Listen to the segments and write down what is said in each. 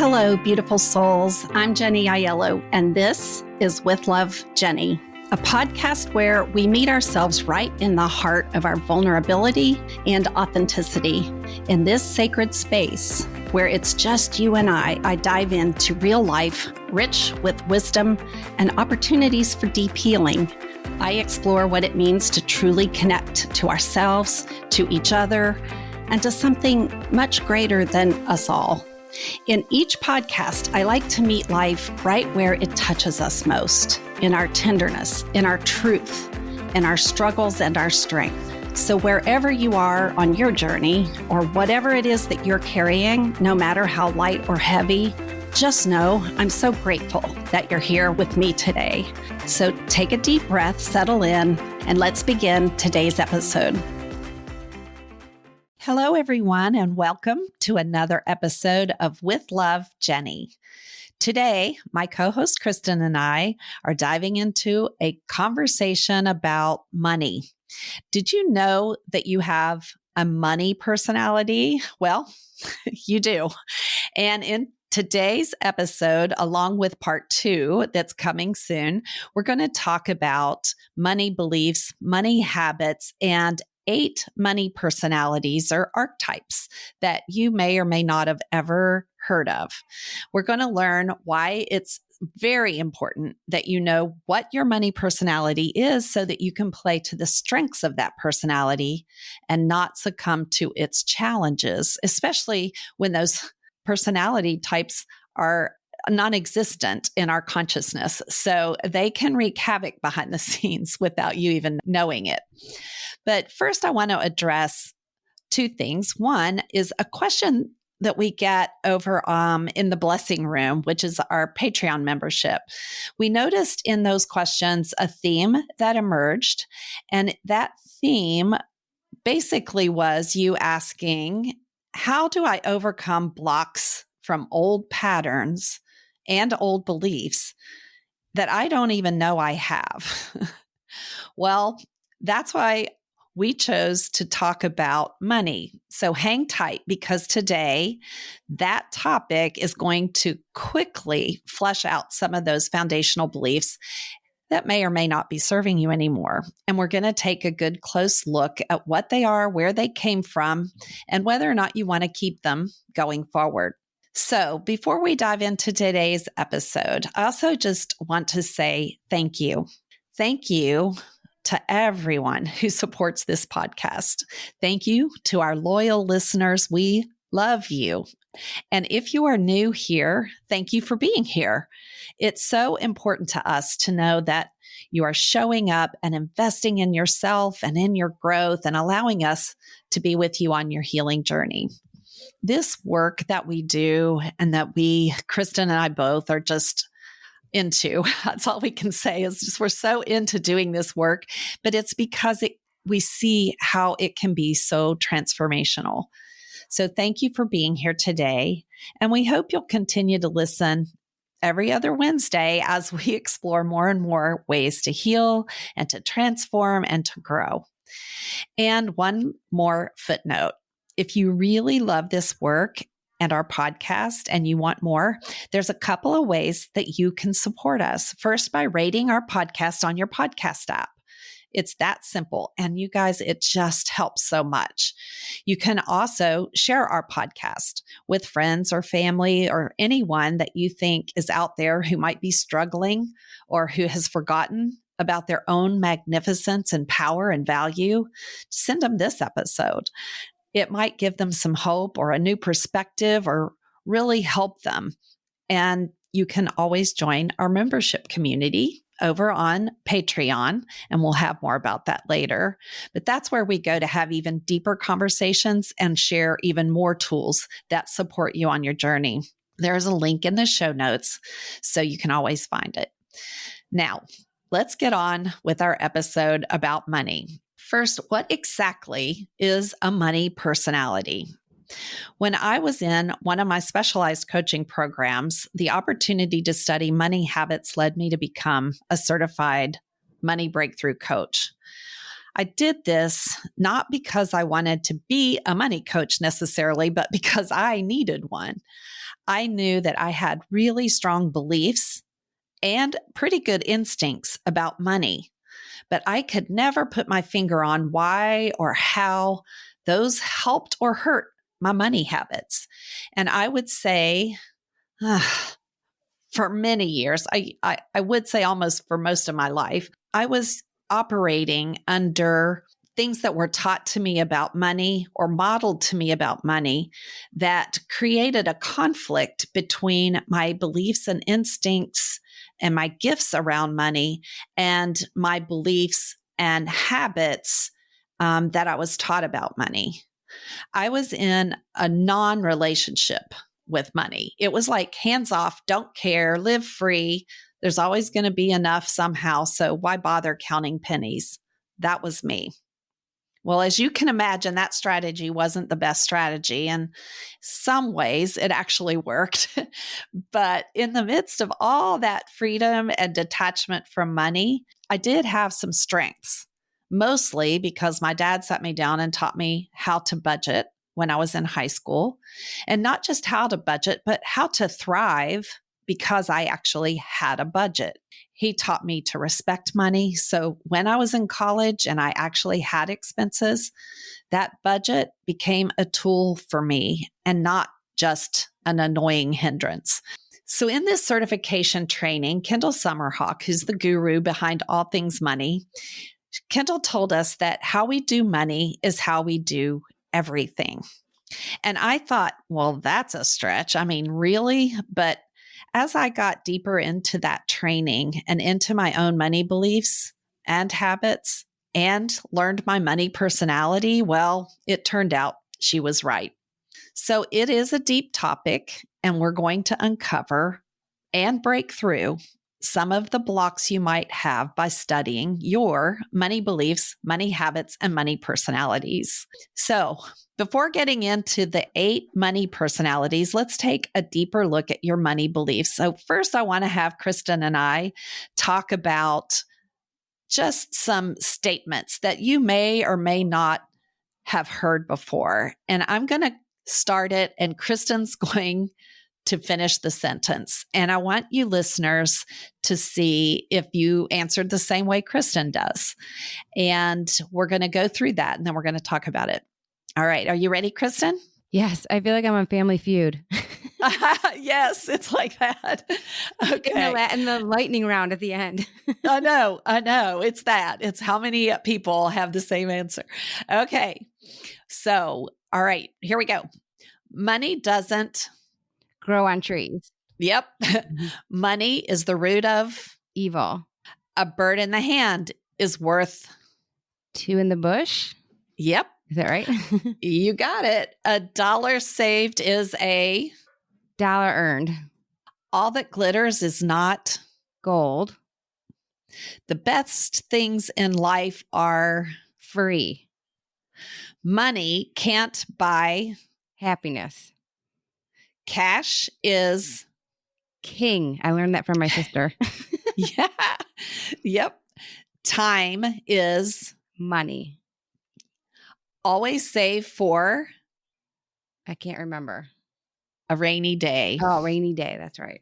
Hello, beautiful souls. I'm Jenny Aiello, and this is With Love, Jenny, a podcast where we meet ourselves right in the heart of our vulnerability and authenticity. In this sacred space, where it's just you and I dive into real life, rich with wisdom and opportunities for deep healing. I explore what it means to truly connect to ourselves, to each other, and to something much greater than us all. In each podcast, I like to meet life right where it touches us most, in our tenderness, in our truth, in our struggles and our strength. So wherever you are on your journey, or whatever it is that you're carrying, no matter how light or heavy, just know I'm so grateful that you're here with me today. So take a deep breath, settle in, and let's begin today's episode. Hello, everyone, and welcome to another episode of With Love, Jenny. Today, my co-host Kristen and I are diving into a conversation about money. Did you know that you have a money personality? Well, you do. And in today's episode, along with part 2 that's coming soon, we're going to talk about money beliefs, money habits, and 8 money personalities or archetypes that you may or may not have ever heard of. We're going to learn why it's very important that you know what your money personality is so that you can play to the strengths of that personality and not succumb to its challenges, especially when those personality types are non-existent in our consciousness. So they can wreak havoc behind the scenes without you even knowing it. But first, I want to address 2 things. One is a question that we get over in the Blessing Room, which is our Patreon membership. We noticed in those questions a theme that emerged, and that theme basically was you asking, how do I overcome blocks from old patterns and old beliefs that I don't even know I have? Well, that's why we chose to talk about money. So hang tight, because today that topic is going to quickly flesh out some of those foundational beliefs that may or may not be serving you anymore. And we're going to take a good close look at what they are, where they came from, and whether or not you want to keep them going forward. So before we dive into today's episode, I also just want to say thank you. Thank you to everyone who supports this podcast. Thank you to our loyal listeners. We love you. And if you are new here, thank you for being here. It's so important to us to know that you are showing up and investing in yourself and in your growth and allowing us to be with you on your healing journey. This work that we do and that Kristen and I both are just into, that's all we can say, is just we're so into doing this work, but it's because we see how it can be so transformational. So thank you for being here today. And we hope you'll continue to listen every other Wednesday as we explore more and more ways to heal and to transform and to grow. And one more footnote. If you really love this work and our podcast and you want more, there's a couple of ways that you can support us. First, by rating our podcast on your podcast app. It's that simple. And you guys, it just helps so much. You can also share our podcast with friends or family or anyone that you think is out there who might be struggling or who has forgotten about their own magnificence and power and value. Send them this episode. It might give them some hope or a new perspective or really help them. And you can always join our membership community over on Patreon, and we'll have more about that later. But that's where we go to have even deeper conversations and share even more tools that support you on your journey. There's a link in the show notes, so you can always find it. Now, let's get on with our episode about money. First, what exactly is a money personality? When I was in one of my specialized coaching programs, the opportunity to study money habits led me to become a certified money breakthrough coach. I did this not because I wanted to be a money coach necessarily, but because I needed one. I knew that I had really strong beliefs and pretty good instincts about money, but I could never put my finger on why or how those helped or hurt my money habits. And I would say, for many years, I would say almost for most of my life, I was operating under things that were taught to me about money or modeled to me about money that created a conflict between my beliefs and instincts and my gifts around money and my beliefs and habits that I was taught about money. I was in a non-relationship with money. It was like hands off, don't care, live free. There's always going to be enough somehow. So why bother counting pennies? That was me. Well, as you can imagine, that strategy wasn't the best strategy. And some ways it actually worked. But in the midst of all that freedom and detachment from money, I did have some strengths, mostly because my dad sat me down and taught me how to budget when I was in high school. And not just how to budget, but how to thrive because I actually had a budget. He taught me to respect money. So when I was in college and I actually had expenses, that budget became a tool for me and not just an annoying hindrance. So in this certification training, Kendall Summerhawk, who's the guru behind all things money, Kendall told us that how we do money is how we do everything. And I thought, well, that's a stretch. I mean, really? But as I got deeper into that training and into my own money beliefs and habits and learned my money personality, well, it turned out she was right. So it is a deep topic, and we're going to uncover and break through some of the blocks you might have by studying your money beliefs, money habits, and money personalities. So before getting into the 8 money personalities, let's take a deeper look at your money beliefs. So first, I want to have Kristen and I talk about just some statements that you may or may not have heard before. And I'm going to start it, and Kristen's going to finish the sentence. And I want you listeners to see if you answered the same way Kristen does. And we're going to go through that, and then we're going to talk about it. All right. Are you ready, Kristen? Yes. I feel like I'm on Family Feud. Yes, it's like that. Okay. And the lightning round at the end. I know. It's that. It's how many people have the same answer. Okay. So, all right, here we go. Money doesn't grow on trees. Yep. Money is the root of evil. A bird in the hand is worth 2 in the bush. Yep. Is that right? You got it. A dollar saved is a dollar earned. All that glitters is not gold. The best things in life are free. Money can't buy happiness. Cash is king. I learned that from my sister. Yeah. Yep. Time is money. Always save for I can't remember. A rainy day. Oh, rainy day. That's right.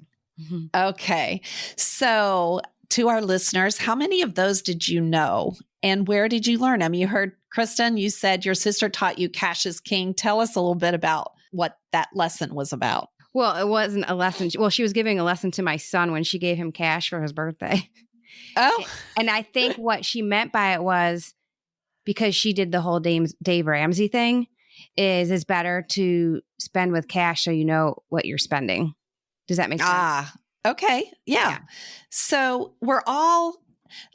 Okay. So to our listeners, how many of those did you know? And where did you learn them? You heard, Kristen, you said your sister taught you cash is king. Tell us a little bit about what that lesson was about. Well, it wasn't a lesson. Well, she was giving a lesson to my son when she gave him cash for his birthday. Oh. And I think what she meant by it was because she did the whole Dave Ramsey thing is it's better to spend with cash so you know what you're spending. Does that make sense? Okay. Yeah. So we're all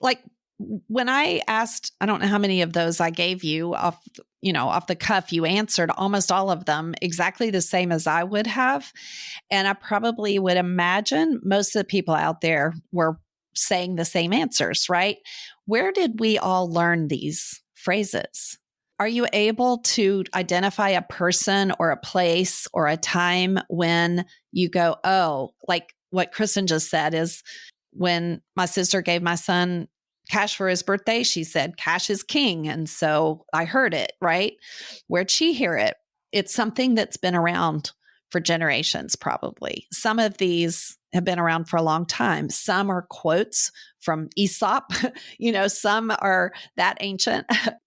like, when I asked, I don't know how many of those I gave you off the cuff, you answered almost all of them exactly the same as I would have. And I probably would imagine most of the people out there were saying the same answers, right? Where did we all learn these phrases? Are you able to identify a person or a place or a time when you go, oh, like what Kristen just said is when my sister gave my son Cash for his birthday, she said, cash is king. And so I heard it, right? Where'd she hear it? It's something that's been around for generations, probably. Some of these have been around for a long time. Some are quotes from Aesop, some are that ancient.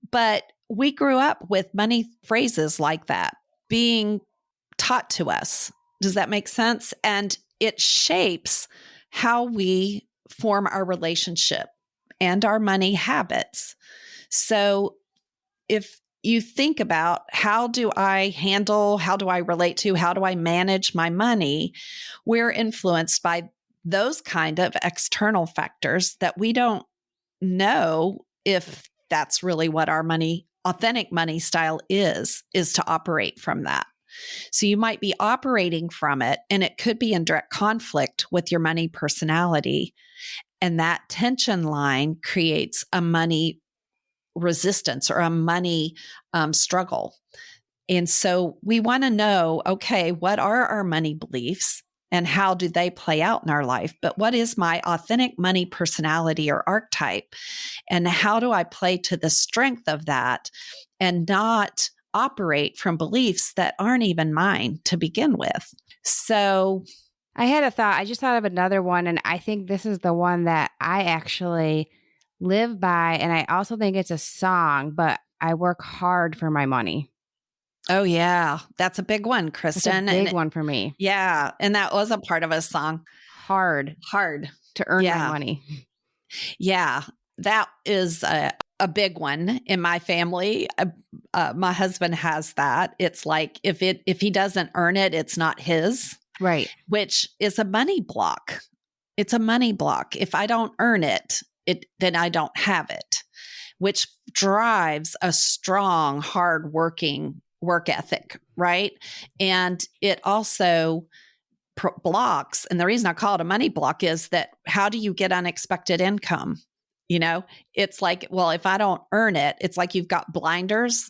But we grew up with money phrases like that being taught to us. Does that make sense? And it shapes how we form our relationship and our money habits. So if you think about how do I relate to, how do I manage my money, we're influenced by those kind of external factors that we don't know if that's really what our authentic money style is to operate from that. So you might be operating from it, and it could be in direct conflict with your money personality. And that tension line creates a money resistance or a money struggle. And so we want to know, okay, what are our money beliefs and how do they play out in our life? But what is my authentic money personality or archetype? And how do I play to the strength of that and not operate from beliefs that aren't even mine to begin with? So I had a thought. I just thought of another one, and I think this is the one that I actually live by. And I also think it's a song, but I work hard for my money. Oh, yeah. That's a big one, Kristen. That's a big one for me. Yeah. And that was a part of a song. Hard to earn my money. Yeah. That is a big one in my family. My husband has that. It's like if he doesn't earn it, it's not his. Right. Which is a money block. It's a money block. If I don't earn it, then I don't have it, which drives a strong, hard-working work ethic, right? And it also blocks, and the reason I call it a money block is that how do you get unexpected income? It's like, well, if I don't earn it, it's like you've got blinders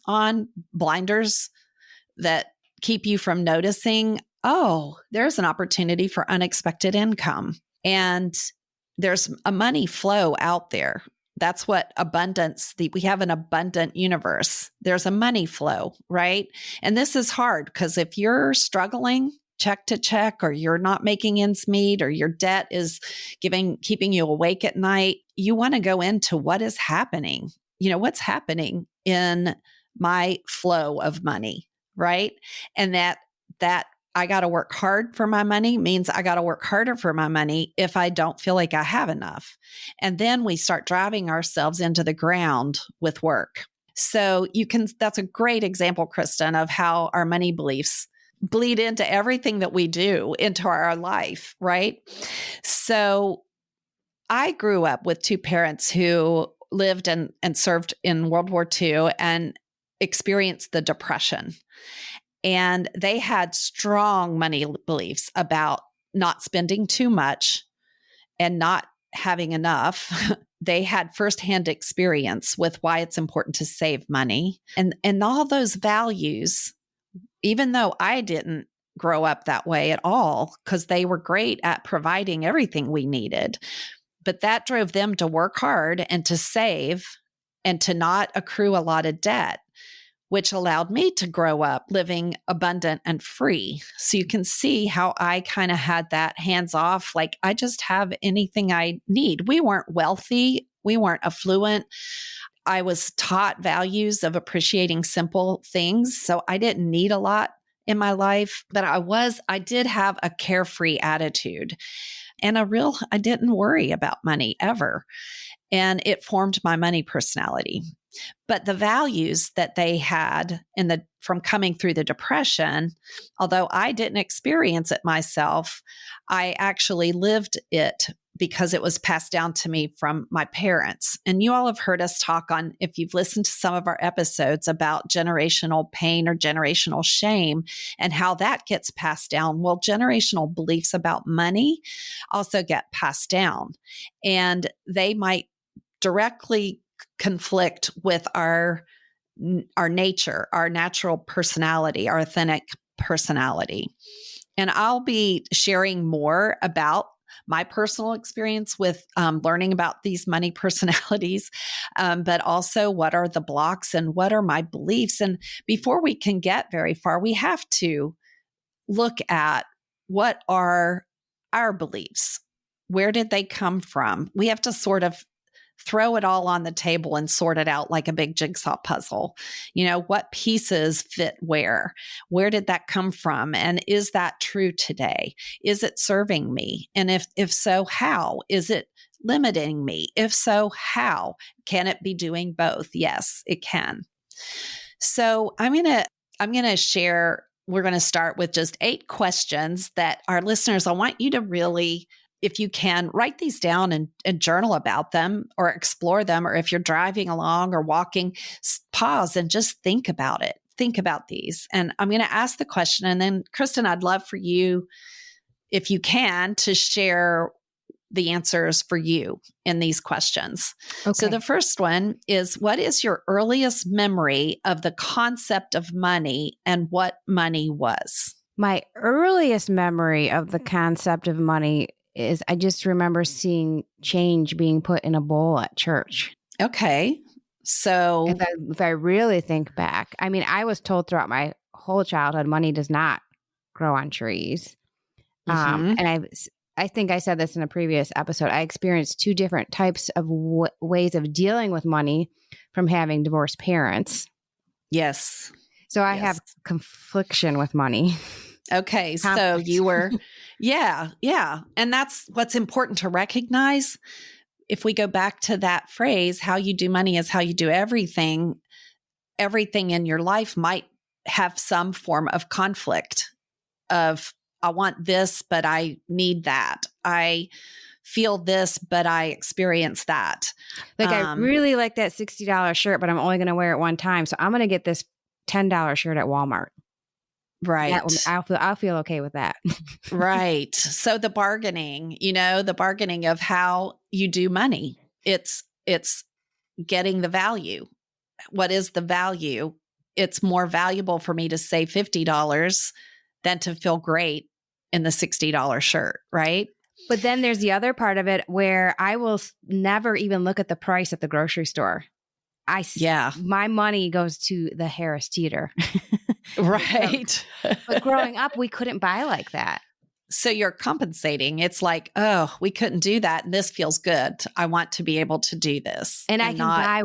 that keep you from noticing, oh, there's an opportunity for unexpected income. And there's a money flow out there. That's what we have an abundant universe. There's a money flow, right? And this is hard because if you're struggling check to check, or you're not making ends meet, or your debt is keeping you awake at night, you want to go into what is happening. What's happening in my flow of money, right? And that I got to work hard for my money means I got to work harder for my money if I don't feel like I have enough. And then we start driving ourselves into the ground with work. So that's a great example, Kristen, of how our money beliefs bleed into everything that we do into our life, right? So I grew up with two parents who lived and served in World War II and experienced the Depression. And they had strong money beliefs about not spending too much and not having enough. They had firsthand experience with why it's important to save money. And all those values, even though I didn't grow up that way at all, because they were great at providing everything we needed, but that drove them to work hard and to save and to not accrue a lot of debt, which allowed me to grow up living abundant and free. So you can see how I kind of had that hands off, like I just have anything I need. We weren't wealthy. We weren't affluent. I was taught values of appreciating simple things. So I didn't need a lot in my life, but I did have a carefree attitude and I didn't worry about money ever. And it formed my money personality. But the values that they had from coming through the Depression, although I didn't experience it myself, I actually lived it because it was passed down to me from my parents. And you all have heard us talk on, if you've listened to some of our episodes about generational pain or generational shame and how that gets passed down. Well, generational beliefs about money also get passed down, and they might directly conflict with our nature, our natural personality, our authentic personality. And I'll be sharing more about my personal experience with learning about these money personalities, but also what are the blocks and what are my beliefs. And before we can get very far, we have to look at what are our beliefs. Where did they come from? We have to sort of throw it all on the table and sort it out like a big jigsaw puzzle. What pieces fit where? Where did that come from? And is that true today? Is it serving me? And if so, how? Is it limiting me? If so, how? Can it be doing both? Yes, it can. So I'm going to share, we're going to start with just 8 questions that our listeners, I want you to really, if you can, write these down and journal about them or explore them. Or if you're driving along or walking, pause and just think about it. Think about these. And I'm going to ask the question. And then, Kristen, I'd love for you, if you can, to share the answers for you in these questions. Okay. So the first one is, what is your earliest memory of the concept of money and what money was? My earliest memory of the concept of money is I just remember seeing change being put in a bowl at church. Okay. So if I really think back, I mean, I was told throughout my whole childhood, money does not grow on trees. And I think I said this in a previous episode. I experienced 2 different types of ways of dealing with money from having divorced parents. Yes. So I have confliction with money. Okay. So you were, yeah. And that's what's important to recognize. If we go back to that phrase, how you do money is how you do everything. Everything in your life might have some form of conflict of, I want this, but I need that. I feel this, but I experience that. Like I really like that $60 shirt, but I'm only going to wear it one time. So I'm going to get this $10 shirt at Walmart. Right. I'll feel okay with that. Right. So the bargaining of how you do money, it's getting the value. What is the value? It's more valuable for me to save $50 than to feel great in the $60 shirt, right? But then there's the other part of it where I will never even look at the price at the grocery store. My money goes to the Harris Teeter. Right. But growing up, we couldn't buy like that. So you're compensating. It's like, oh, we couldn't do that. And this feels good. I want to be able to do this. And I can buy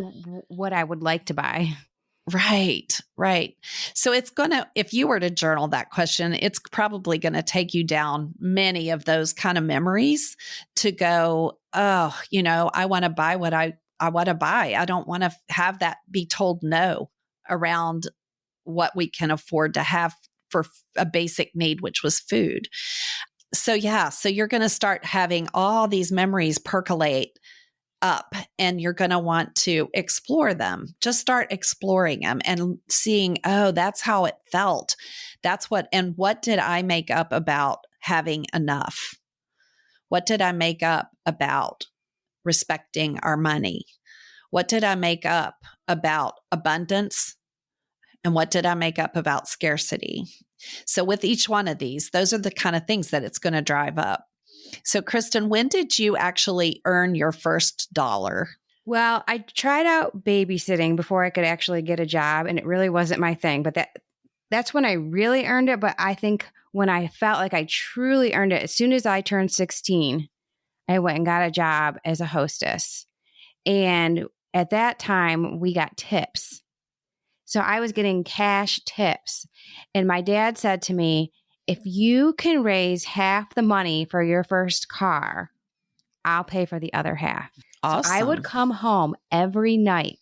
what I would like to buy. Right. So it's if you were to journal that question, it's probably going to take you down many of those kind of memories to go, oh, I want to buy what I want to buy. I don't want to have that be told no around what we can afford to have for a basic need, which was food. So you're going to start having all these memories percolate up and you're going to want to explore them. Just start exploring them and seeing, oh, that's how it felt. And what did I make up about having enough? What did I make up about respecting our money? What did I make up about abundance? And what did I make up about scarcity? So with each one of these, those are the kind of things that it's going to drive up. So Kristen, when did you actually earn your first dollar? Well, I tried out babysitting before I could actually get a job, and it really wasn't my thing. But that's when I really earned it. But I think when I felt like I truly earned it, as soon as I turned 16, I went and got a job as a hostess. And at that time, we got tips. So I was getting cash tips. And my dad said to me, if you can raise half the money for your first car, I'll pay for the other half. Awesome. So I would come home every night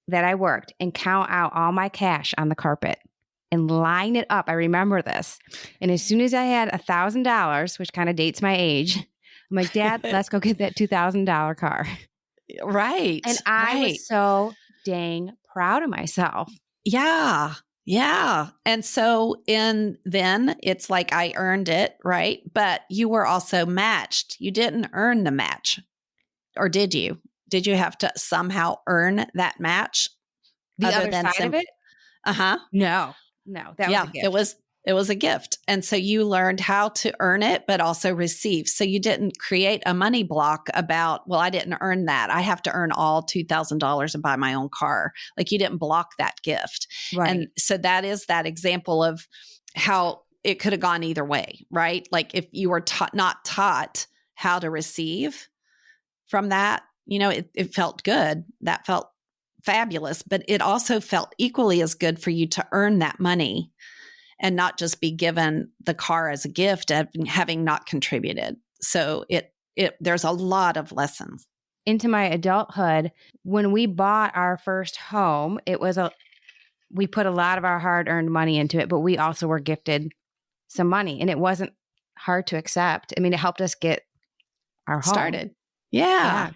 that I worked and count out all my cash on the carpet and line it up. I remember this. And as soon as I had $1,000, which kind of dates my age, I'm like, Dad, let's go get that $2,000 car. Right. And I was so dang proud of myself. Yeah. And so then it's like I earned it, right? But you were also matched. You didn't earn the match. Or did you? Did you have to somehow earn that match? The other side of it? Uh-huh. No, that was a gift. It was a gift. And so you learned how to earn it, but also receive. So you didn't create a money block about, well, I didn't earn that. I have to earn all $2,000 and buy my own car. Like you didn't block that gift. Right. And so that is that example of how it could have gone either way, right? Like if you were not taught how to receive from that, it felt good. That felt fabulous, but it also felt equally as good for you to earn that money and not just be given the car as a gift of having not contributed. So there's a lot of lessons. Into my adulthood, when we bought our first home, we put a lot of our hard-earned money into it, but we also were gifted some money, and it wasn't hard to accept. I mean, it helped us get our home started. Yeah.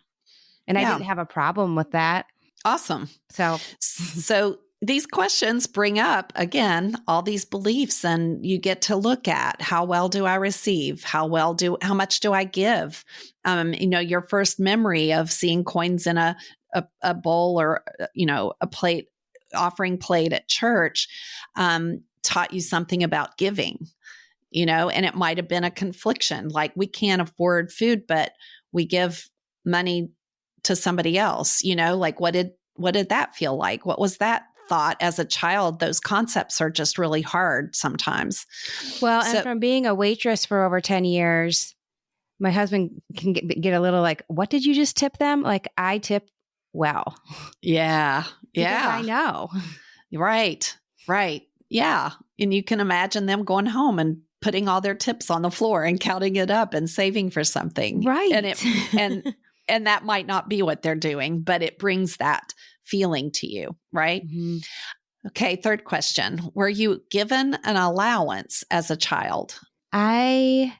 And I didn't have a problem with that. Awesome. So these questions bring up, again, all these beliefs, and you get to look at how well do I receive? How much do I give? Your first memory of seeing coins in a bowl or, a plate, offering plate at church, taught you something about giving, and it might've been a confliction. Like we can't afford food, but we give money to somebody else, like what did that feel like? What was that thought as a child? Those concepts are just really hard sometimes. Well, and from being a waitress for over 10 years, my husband can get a little like, what did you just tip them? Like I tip well. Yeah. Yeah. I know. Right. Yeah. And you can imagine them going home and putting all their tips on the floor and counting it up and saving for something. Right. And that might not be what they're doing, but it brings that feeling to you, right? Mm-hmm. Okay, third question. Were you given an allowance as a child? I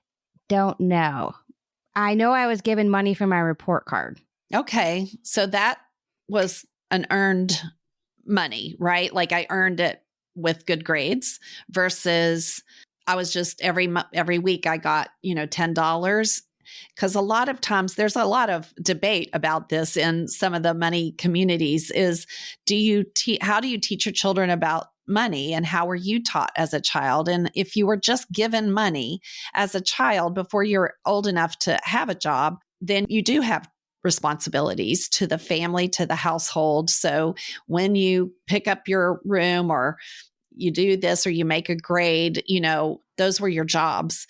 don't know. I know I was given money for my report card. Okay, so that was an earned money, right? Like I earned it with good grades versus I was just every week I got, $10. Because a lot of times there's a lot of debate about this in some of the money communities is how do you teach your children about money and how were you taught as a child? And if you were just given money as a child before you're old enough to have a job, then you do have responsibilities to the family, to the household. So when you pick up your room or you do this or you make a grade, those were your jobs.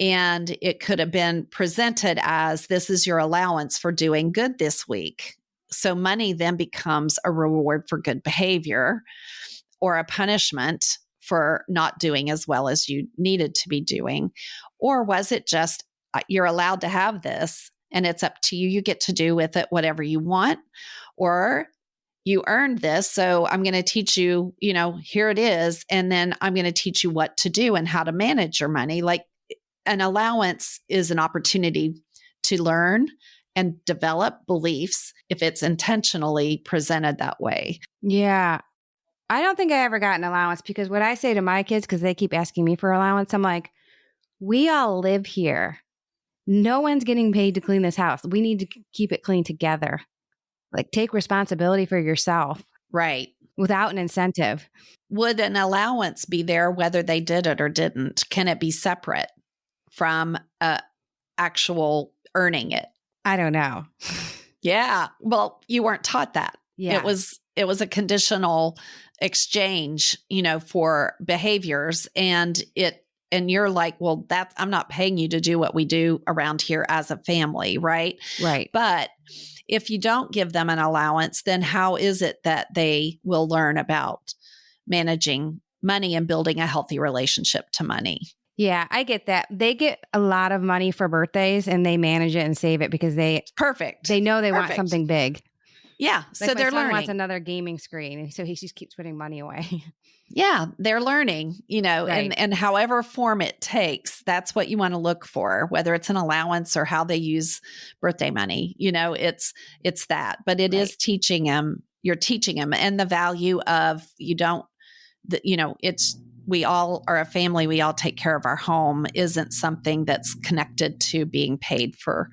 And it could have been presented as this is your allowance for doing good this week. So money then becomes a reward for good behavior or a punishment for not doing as well as you needed to be doing. Or was it just you're allowed to have this and it's up to you. You get to do with it whatever you want, or you earned this. So I'm going to teach you, here it is. And then I'm going to teach you what to do and how to manage your money. Like, an allowance is an opportunity to learn and develop beliefs if it's intentionally presented that way. Yeah. I don't think I ever got an allowance because what I say to my kids, because they keep asking me for allowance, I'm like, we all live here. No one's getting paid to clean this house. We need to keep it clean together. Like take responsibility for yourself. Right. Without an incentive. Would an allowance be there whether they did it or didn't? Can it be separate from actual earning it? I don't know. Yeah. Well, you weren't taught that. Yeah. It was a conditional exchange, for behaviors. And you're like, well, I'm not paying you to do what we do around here as a family. Right. Right. But if you don't give them an allowance, then how is it that they will learn about managing money and building a healthy relationship to money? Yeah, I get that. They get a lot of money for birthdays and they manage it and save it because they know they want something big. Yeah. Like so they're learning. Wants another gaming screen. So he just keeps putting money away. Yeah. They're learning, right. and however form it takes, that's what you want to look for, whether it's an allowance or how they use birthday money, it's that, but it is teaching them, you're teaching them and the value of we all are a family. We all take care of our home isn't something that's connected to being paid for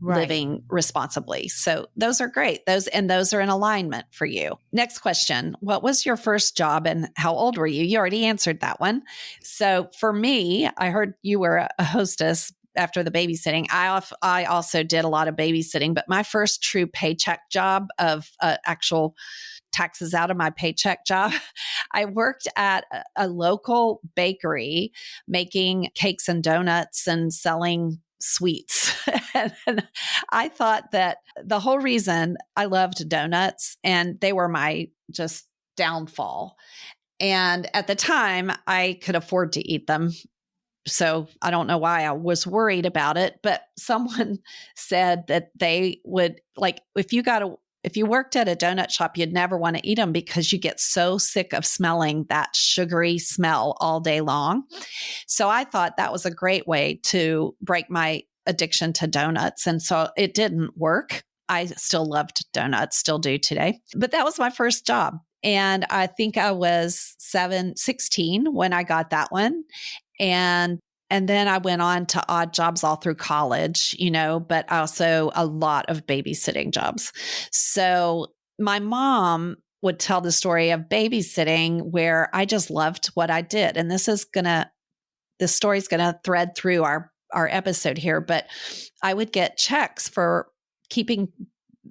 living responsibly. So those are great. Those are in alignment for you. Next question. What was your first job and how old were you? You already answered that one. So for me, I heard you were a hostess after the babysitting. I also did a lot of babysitting, but my first true paycheck job of actual taxes out of my paycheck job, I worked at a local bakery making cakes and donuts and selling sweets. And I thought that the whole reason I loved donuts, and they were my just downfall. And at the time, I could afford to eat them. So I don't know why I was worried about it, but someone said that they would, like, if you worked at a donut shop, you'd never want to eat them because you get so sick of smelling that sugary smell all day long. So I thought that was a great way to break my addiction to donuts. And so it didn't work. I still loved donuts, still do today. But that was my first job. And I think I was 16 when I got that one. And then I went on to odd jobs all through college, but also a lot of babysitting jobs. So my mom would tell the story of babysitting where I just loved what I did. And this story's going to thread through our episode here, but I would get checks for keeping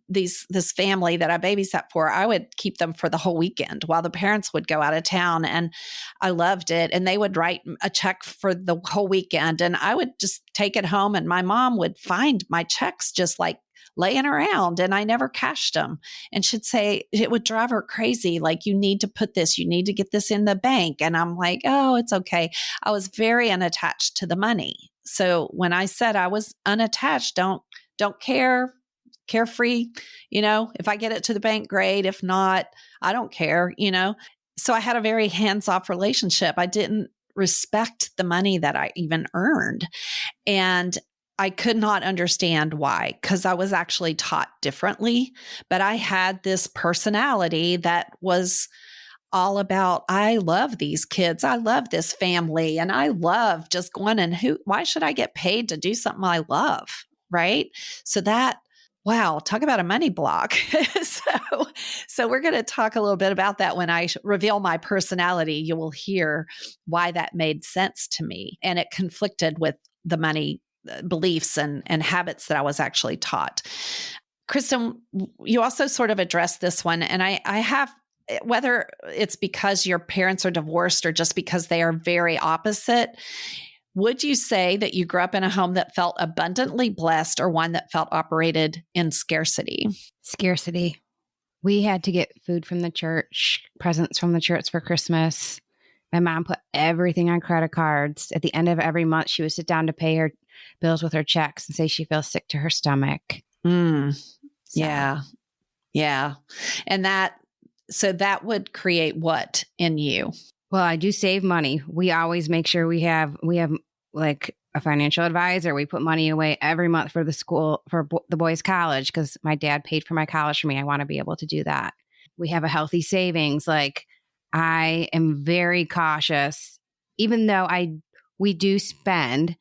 this family that I babysat for. I would keep them for the whole weekend while the parents would go out of town, and I loved it. And they would write a check for the whole weekend, and I would just take it home, and my mom would find my checks just like laying around, and I never cashed them. And she'd say it would drive her crazy. Like, you need to get this in the bank. And I'm like, oh, it's okay. I was very unattached to the money. So when I said I was unattached, don't care, carefree, if I get it to the bank, great. If not, I don't care, So I had a very hands-off relationship. I didn't respect the money that I even earned. And I could not understand why, because I was actually taught differently. But I had this personality that was all about, I love these kids. I love this family. And I love just going why should I get paid to do something I love? Right. So wow, talk about a money block. So we're going to talk a little bit about that. When I reveal my personality, you will hear why that made sense to me. And it conflicted with the money beliefs and habits that I was actually taught. Kristen, you also sort of addressed this one. And I have, whether it's because your parents are divorced or just because they are very opposite, would you say that you grew up in a home that felt abundantly blessed or one that felt operated in scarcity? Scarcity. We had to get food from the church, presents from the church for Christmas. My mom put everything on credit cards. At the end of every month, she would sit down to pay her bills with her checks and say she feels sick to her stomach. Yeah. And so that would create what in you? Well, I do save money. We always make sure we have like a financial advisor. We put money away every month for the school, for the boys' college, because my dad paid for my college for me. I want to be able to do that. We have a healthy savings. Like, I am very cautious, even though we do spend.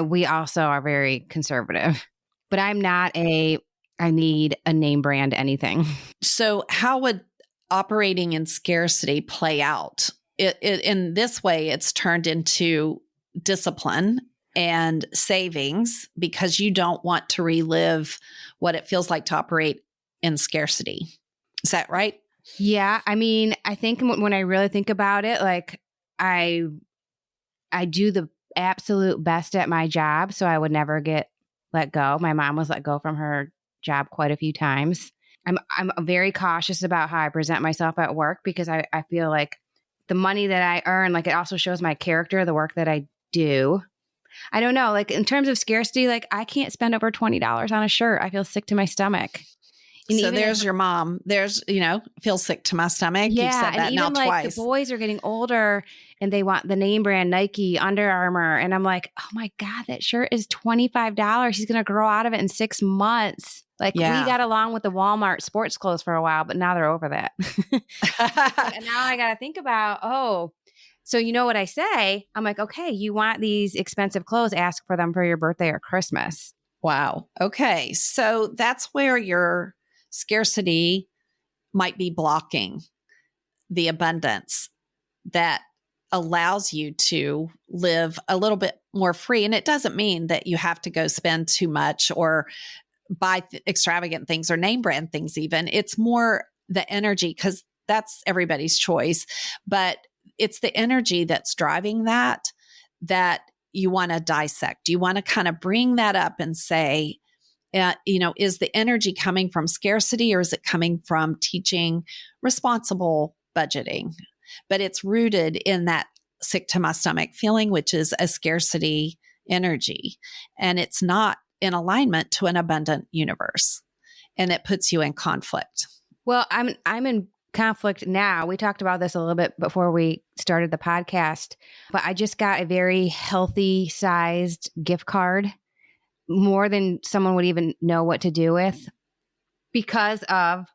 We also are very conservative, but I'm not I need a name brand anything. So how would operating in scarcity play out? In this way, it's turned into discipline and savings because you don't want to relive what it feels like to operate in scarcity. Is that right? Yeah. I mean, I think when I really think about it, like, I do the absolute best at my job, so I would never get let go. My mom was let go from her job quite a few times. I'm very cautious about how I present myself at work because I feel like the money that I earn, like, it also shows my character, the work that I do. I don't know, like, in terms of scarcity, like, I can't spend over $20 on a shirt. I feel sick to my stomach. And so there's your mom. There's, feel sick to my stomach. Yeah, You've said that and now even like twice. the boys are getting older and they want the name brand Nike, Under Armour. And I'm like, oh my God, that shirt is $25. He's going to grow out of it in 6 months. Like, we got along with the Walmart sports clothes for a while, but now they're over that. And now I got to think about, so you know what I say? I'm like, okay, you want these expensive clothes, ask for them for your birthday or Christmas. Wow. Okay. So that's where your scarcity might be blocking the abundance that allows you to live a little bit more free. And it doesn't mean that you have to go spend too much or buy extravagant things or name brand things, even. It's more the energy, because that's everybody's choice. But it's the energy that's driving that you want to dissect. You want to kind of bring that up and say, is the energy coming from scarcity, or is it coming from teaching responsible budgeting? But it's rooted in that sick to my stomach feeling, which is a scarcity energy. And it's not in alignment to an abundant universe. And it puts you in conflict. Well, I'm in conflict now. We talked about this a little bit before we started the podcast, but I just got a very healthy sized gift card, more than someone would even know what to do with, because of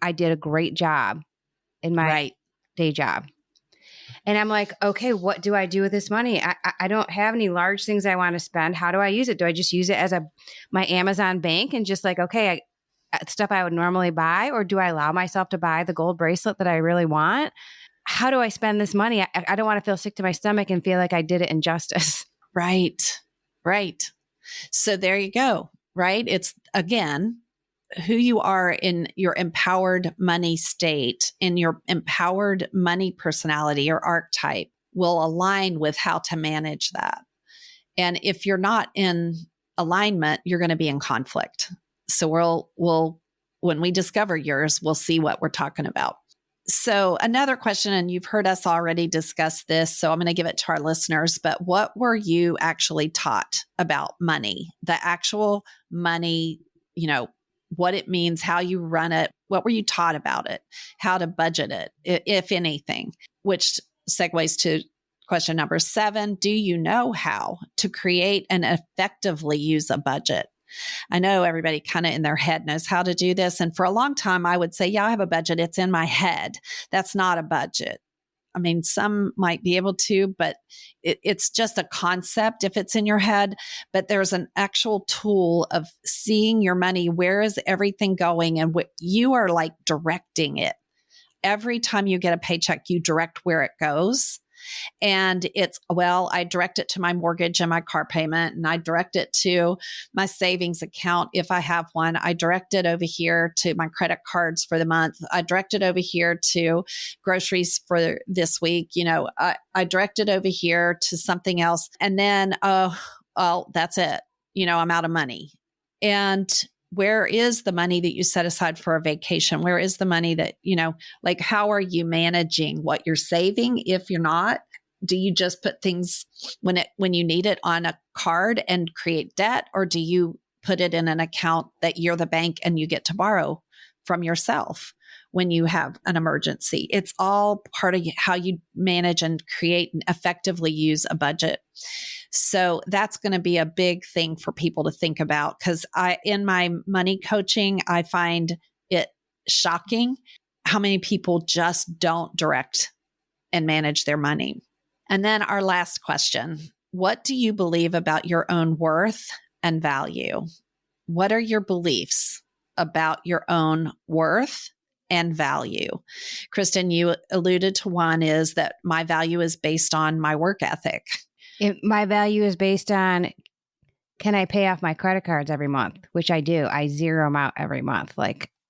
I did a great job in my day job. And I'm like, okay, what do I do with this money? I don't have any large things I want to spend. How do I use it? Do I just use it as my Amazon bank and just like, okay, stuff I would normally buy? Or do I allow myself to buy the gold bracelet that I really want? How do I spend this money? I don't want to feel sick to my stomach and feel like I did it injustice. Right. So there you go. Right. It's, again, who you are in your empowered money state, in your empowered money personality or archetype will align with how to manage that. And if you're not in alignment, you're going to be in conflict. So we'll when we discover yours, we'll see what we're talking about. So another question, and you've heard us already discuss this, so I'm going to give it to our listeners, but what were you actually taught about money? The actual money, what it means, how you run it. What were you taught about it? How to budget it, if anything? Which segues to question number 7. Do you know how to create and effectively use a budget? I know everybody kind of in their head knows how to do this. And for a long time, I would say, yeah, I have a budget. It's in my head. That's not a budget. I mean, some might be able to, but it's just a concept if it's in your head. But there's an actual tool of seeing your money. Where is everything going? And you are like directing it. Every time you get a paycheck, you direct where it goes. And I direct it to my mortgage and my car payment, and I direct it to my savings account if I have one. I direct it over here to my credit cards for the month. I direct it over here to groceries for this week. I direct it over here to something else. And then, that's it. I'm out of money. And where is the money that you set aside for a vacation? Where is the money that, how are you managing what you're saving? If you're not, do you just put things when you need it on a card and create debt? Or do you put it in an account that you're the bank and you get to borrow from yourself when you have an emergency? It's all part of how you manage and create and effectively use a budget. So that's going to be a big thing for people to think about, because in my money coaching, I find it shocking how many people just don't direct and manage their money. And then our last question, what do you believe about your own worth and value? What are your beliefs about your own worth and value? Kristen, you alluded to one, is that my value is based on my work ethic. My value is based on, can I pay off my credit cards every month? Which I do. I zero them out every month.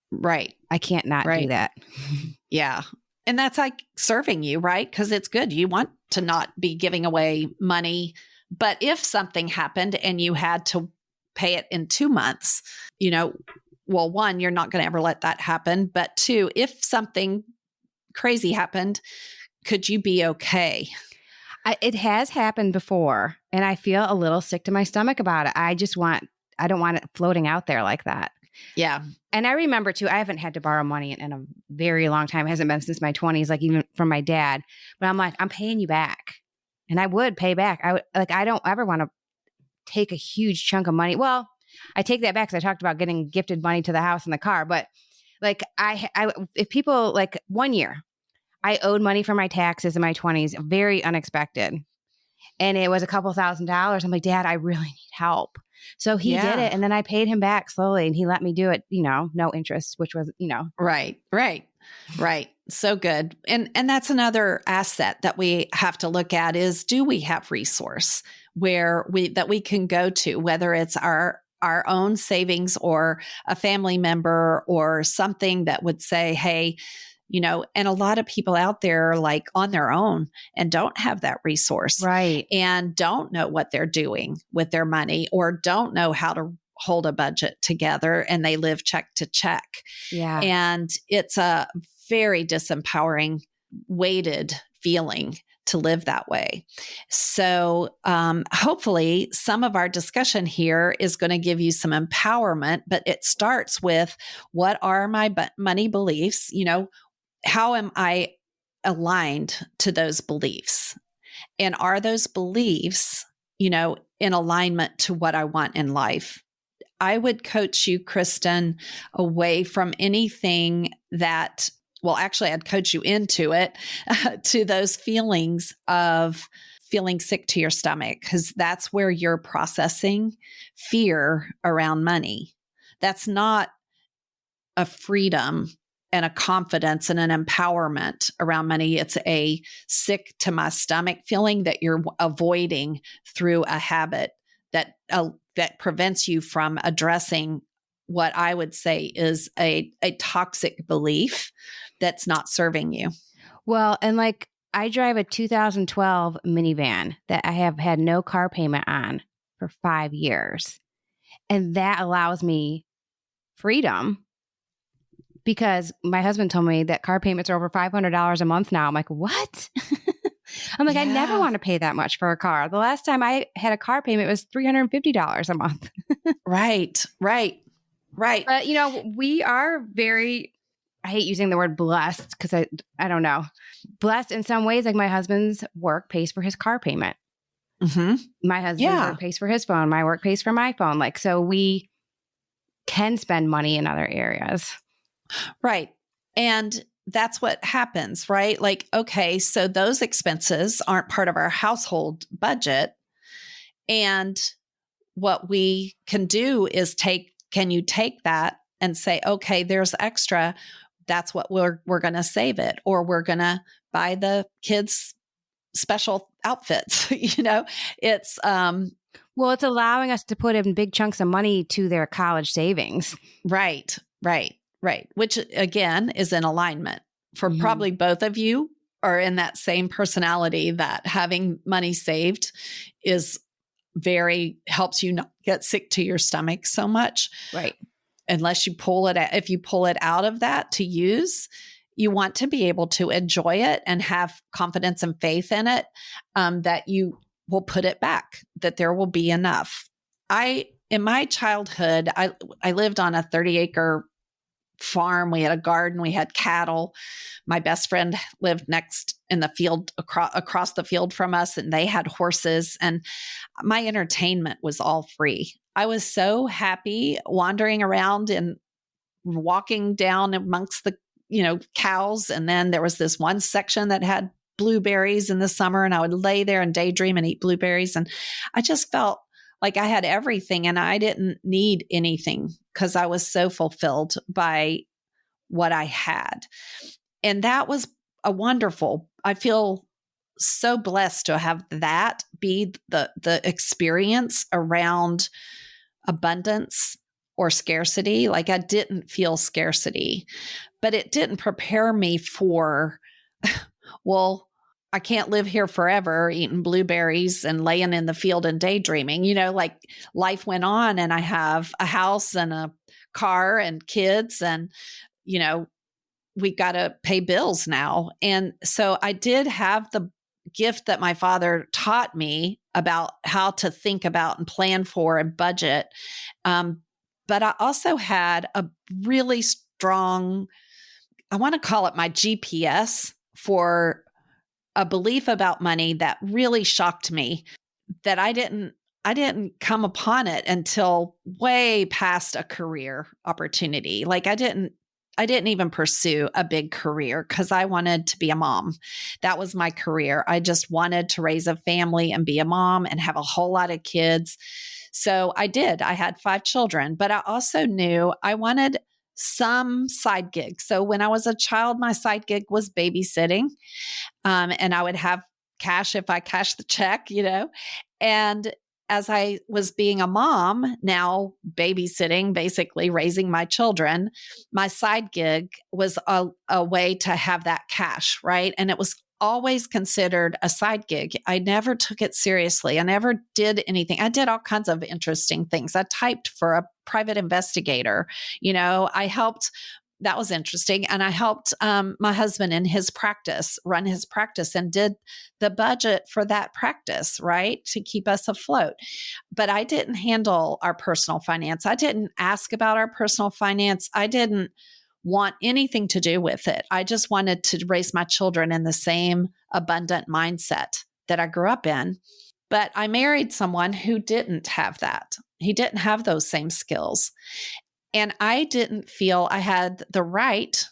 Right. I can't not do that. Yeah. And that's like serving you, right? Because it's good. You want to not be giving away money. But if something happened and you had to pay it in 2 months, well, 1, you're not going to ever let that happen. But 2, if something crazy happened, could you be okay? It has happened before, and I feel a little sick to my stomach about it. I don't want it floating out there like that. Yeah. And I remember too, I haven't had to borrow money in a very long time. It hasn't been since my 20s, like even from my dad. But I'm like, I'm paying you back. And I would pay back. I don't ever want to take a huge chunk of money. Well, I take that back because I talked about getting gifted money to the house and the car. But if people, like 1 year, I owed money for my taxes in my 20s, very unexpected. And it was a couple $1,000s. I'm like, Dad, I really need help. So he did it. And then I paid him back slowly and he let me do it, no interest, which was, Right. So good. And that's another asset that we have to look at is, do we have resource that we can go to, whether it's our own savings or a family member or something that would say, hey, and a lot of people out there are like on their own and don't have that resource, right, and don't know what they're doing with their money or don't know how to hold a budget together, and they live check to check. Yeah. And it's a very disempowering, weighted feeling to live that way. So hopefully some of our discussion here is going to give you some empowerment, but it starts with, what are my money beliefs? How am I aligned to those beliefs? And are those beliefs, in alignment to what I want in life? I would coach you, Kristen, away from anything that, well, actually, I'd coach you into it, to those feelings of feeling sick to your stomach, because that's where you're processing fear around money. That's not a freedom and a confidence and an empowerment around money. It's a sick to my stomach feeling that you're avoiding through a habit that prevents you from addressing what I would say is a toxic belief that's not serving you. Well, and like, I drive a 2012 minivan that I have had no car payment on for 5 years. And that allows me freedom, because my husband told me that car payments are over $500 a month now. I'm like, what? I'm like, I never want to pay that much for a car. The last time I had a car payment was $350 a month. Right. But, we are very, I hate using the word blessed, because I don't know. Blessed in some ways, like my husband's work pays for his car payment. Mm-hmm. My husband's work pays for his phone. My work pays for my phone. Like, so we can spend money in other areas. Right. And that's what happens, right? Like, okay, so those expenses aren't part of our household budget. And what we can do is can you take that and say, okay, there's extra. That's what we're going to save it, or we're going to buy the kids special outfits. It's, well, it's allowing us to put in big chunks of money to their college savings. Right. Which again is in alignment for probably both of you are in that same personality, that having money saved helps you not get sick to your stomach so much. Right. Unless if you pull it out of that to use, you want to be able to enjoy it and have confidence and faith in it, that you will put it back, that there will be enough. In my childhood, I lived on a 30-acre farm. We had a garden. We had cattle. My best friend lived next in the field, across the field from us, and they had horses. And my entertainment was all free. I was so happy wandering around and walking down amongst the, cows. And then there was this one section that had blueberries in the summer, and I would lay there and daydream and eat blueberries. And I just felt like I had everything and I didn't need anything, because I was so fulfilled by what I had. And that was I feel so blessed to have that be the experience around abundance or scarcity. Like, I didn't feel scarcity, but it didn't prepare me for, well, I can't live here forever eating blueberries and laying in the field and daydreaming. Like, life went on, and I have a house and a car and kids, and, we got to pay bills now. And so I did have the gift that my father taught me about how to think about and plan for and budget. But I also had a really strong, I want to call it my GPS, for a belief about money that really shocked me, that I didn't come upon it until way past a career opportunity. Like, I I didn't even pursue a big career because I wanted to be a mom. That was my career. I just wanted to raise a family and be a mom and have a whole lot of kids. So I did. I had 5 children, but I also knew I wanted some side gig. So when I was a child, my side gig was babysitting, and I would have cash if I cashed the check, And as I was being a mom, now babysitting, basically raising my children, my side gig was a way to have that cash, right? And it was always considered a side gig. I never took it seriously. I never did anything. I did all kinds of interesting things. I typed for a private investigator. I helped. That was interesting. And I helped my husband in his practice, run his practice, and did the budget for that practice, right? To keep us afloat. But I didn't handle our personal finance. I didn't ask about our personal finance. I didn't want anything to do with it. I just wanted to raise my children in the same abundant mindset that I grew up in. But I married someone who didn't have that. He didn't have those same skills. And I didn't feel I had the right,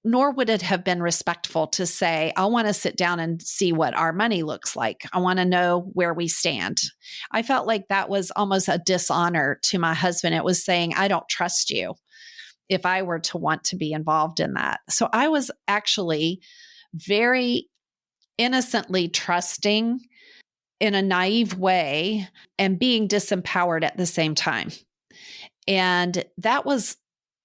nor would it have been respectful to say, I want to sit down and see what our money looks like. I want to know where we stand. I felt like that was almost a dishonor to my husband. It was saying, I don't trust you if I were to want to be involved in that. So I was actually very innocently trusting in a naive way and being disempowered at the same time. And that was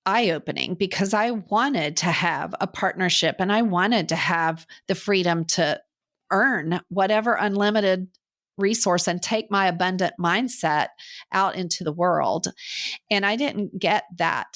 eye-opening because I wanted to have a partnership and I wanted to have the freedom to earn whatever unlimited resource and take my abundant mindset out into the world. And I didn't get that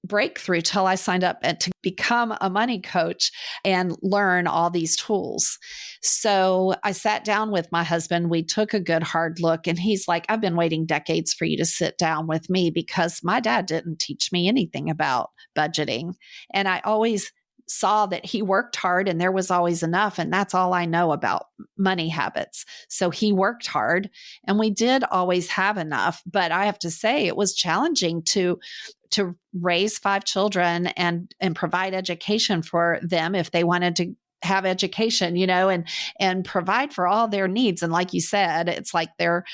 breakthrough till I signed up to become a money coach and learn all these tools. So I sat down with my husband. We took a good hard look and he's like, I've been waiting decades for you to sit down with me because my dad didn't teach me anything about budgeting. And I always saw that he worked hard and there was always enough. And that's all I know about money habits. So he worked hard and we did always have enough. But I have to say it was challenging to raise 5 children and provide education for them if they wanted to have education, and provide for all their needs. And like you said, it's like their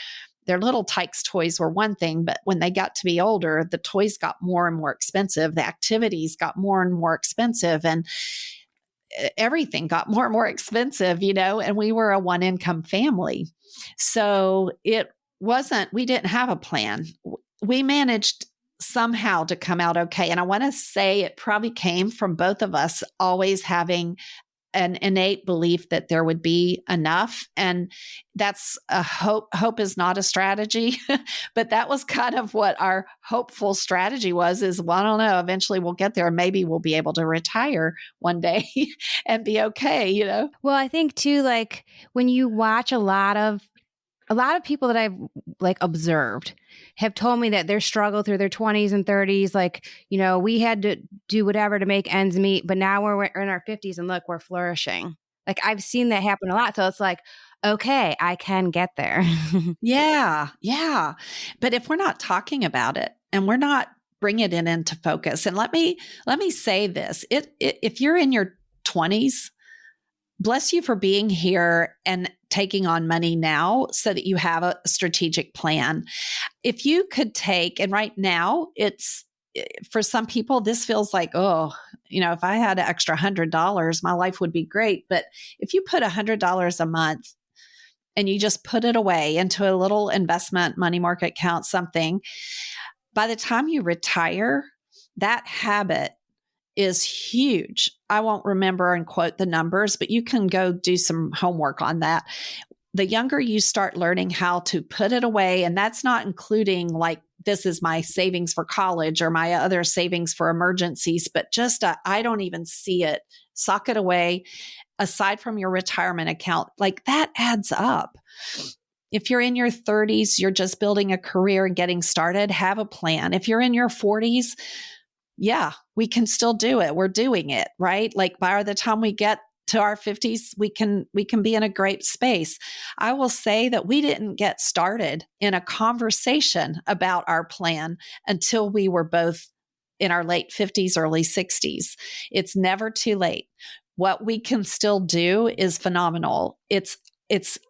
little Tykes toys were one thing, but when they got to be older, the toys got more and more expensive. The activities got more and more expensive and everything got more and more expensive, and we were a one income family. So we didn't have a plan. We managed somehow to come out okay. And I want to say it probably came from both of us always having an innate belief that there would be enough. And that's a hope. Hope is not a strategy, but that was kind of what our hopeful strategy was well, I don't know, eventually we'll get there. Maybe we'll be able to retire one day and be okay, Well, I think too, like when you watch a lot of people that I've observed have told me that their struggle through their 20s and 30s, we had to do whatever to make ends meet, but now we're in our 50s and look, we're flourishing. Like I've seen that happen a lot. So it's like, okay, I can get there. Yeah. Yeah. But if we're not talking about it and we're not bringing it into focus, and let me say this, if you're in your 20s, bless you for being here and taking on money now so that you have a strategic plan. If you could take, and right now it's, for some people, this feels like, if I had an extra $100, my life would be great. But if you put $100 a month and you just put it away into a little investment money market account, something, by the time you retire, that habit is huge. I won't remember and quote the numbers, but you can go do some homework on that. The younger you start learning how to put it away, and that's not including like, this is my savings for college or my other savings for emergencies, but just I don't even see it. Sock it away aside from your retirement account. Like that adds up. If you're in your 30s, you're just building a career and getting started, have a plan. If you're in your 40s, yeah, we can still do it. We're doing it, right? Like by the time we get to our 50s, we can be in a great space. I will say that we didn't get started in a conversation about our plan until we were both in our late 50s, early 60s. It's never too late. What we can still do is phenomenal. It's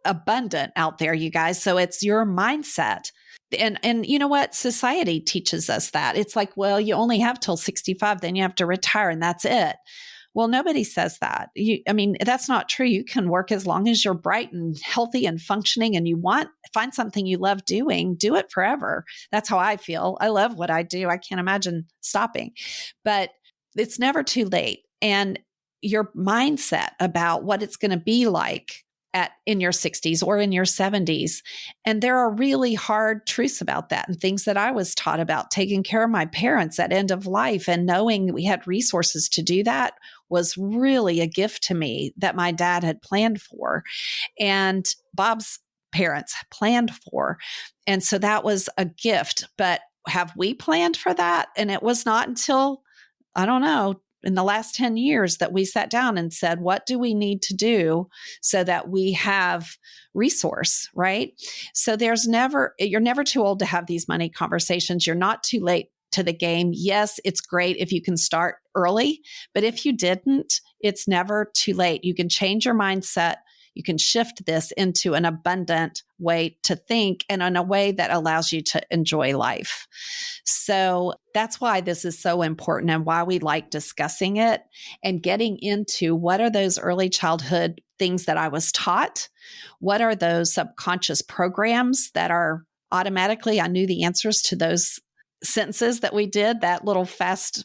abundant out there, you guys. So it's your mindset. And you know what? Society teaches us that. It's like, well, you only have till 65, then you have to retire and that's it. Well, nobody says that. That's not true. You can work as long as you're bright and healthy and functioning and find something you love doing, do it forever. That's how I feel. I love what I do. I can't imagine stopping, but it's never too late. And your mindset about what it's going to be like in your 60s or in your 70s. And there are really hard truths about that and things that I was taught about taking care of my parents at end of life and knowing we had resources to do that was really a gift to me that my dad had planned for and Bob's parents planned for. And so that was a gift. But have we planned for that? And it was not until, I don't know, in the last 10 years that we sat down and said, what do we need to do so that we have resource, right? So you're never too old to have these money conversations. You're not too late to the game. Yes, it's great if you can start early, but if you didn't, it's never too late. You can change your mindset. You can shift this into an abundant way to think and in a way that allows you to enjoy life. So that's why this is so important and why we like discussing it and getting into what are those early childhood things that I was taught? What are those subconscious programs that are automatically, I knew the answers to those sentences that we did, that little fast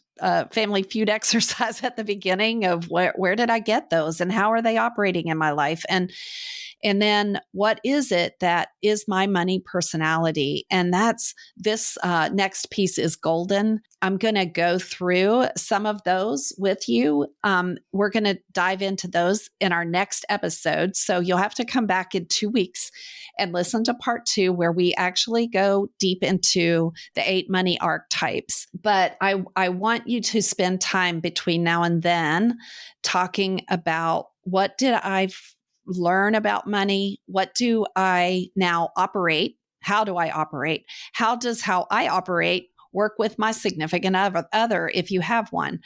Family Feud exercise at the beginning of where did I get those and how are they operating in my life? And then what is it that is my money personality? And that's this next piece is golden. I'm going to go through some of those with you. We're going to dive into those in our next episode. So you'll have to come back in 2 weeks and listen to part 2, where we actually go deep into the 8 money archetypes. But I want you to spend time between now and then talking about what did I learn about money? What do I now operate? How do I operate? How does how I operate work with my significant other if you have one?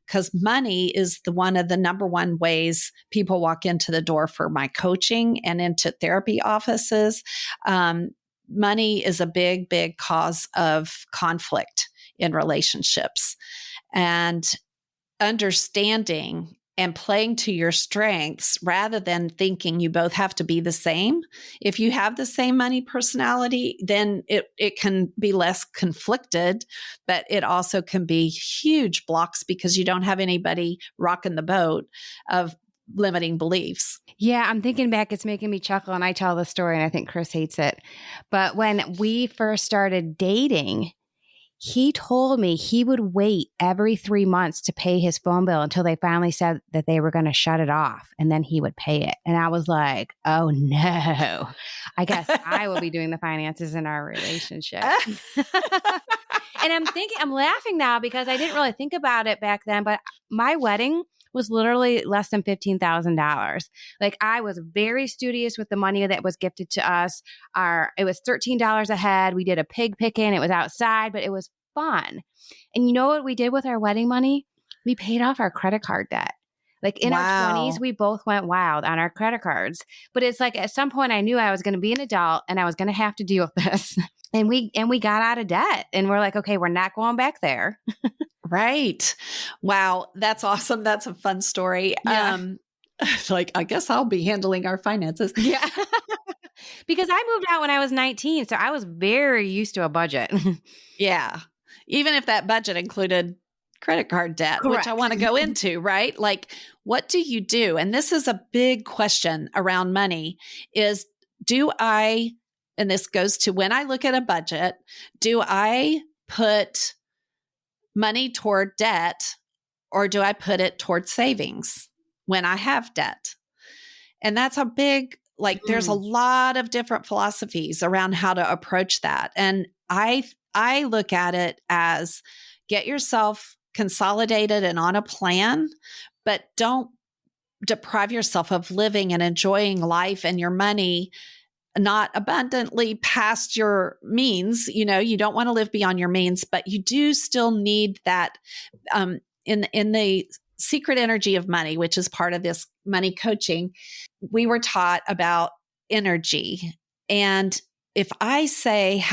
Because money is one of the number one ways people walk into the door for my coaching and into therapy offices. Money is a big, big cause of conflict in relationships. And understanding and playing to your strengths rather than thinking you both have to be the same. If you have the same money personality, then it can be less conflicted, but it also can be huge blocks because you don't have anybody rocking the boat of limiting beliefs. Yeah, I'm thinking back, it's making me chuckle, and I tell the story and I think Chris hates it. But when we first started dating, he told me he would wait every 3 months to pay his phone bill until they finally said that they were going to shut it off, and then he would pay it. And I was like, oh no, I guess I will be doing the finances in our relationship. And I'm laughing now because I didn't really think about it back then, but my wedding was literally less than $15,000. Like, I was very studious with the money that was gifted to us. It was $13 a head. We did a pig picking. It was outside, but it was fun. And you know what we did with our wedding money? We paid off our credit card debt. Like in our 20s, we both went wild on our credit cards. But it's like at some point I knew I was going to be an adult and I was going to have to deal with this. And we got out of debt, and we're like, okay, we're not going back there. Right. Wow. That's awesome. That's a fun story. Yeah. Like, I guess I'll be handling our finances. Yeah. Because I moved out when I was 19. So I was very used to a budget. Yeah. Even if that budget included credit card debt, Correct. which I want to go into, right? Like, what do you do? And this is a big question around money is, and this goes to when I look at a budget, do I put money toward debt or do I put it toward savings when I have debt? And that's a big, there's a lot of different philosophies around how to approach that. And I look at it as get yourself consolidated and on a plan, but don't deprive yourself of living and enjoying life and your money not abundantly past your means. You don't want to live beyond your means, but you do still need that in the secret energy of money, which is part of this money coaching. We were taught about energy. And if I say,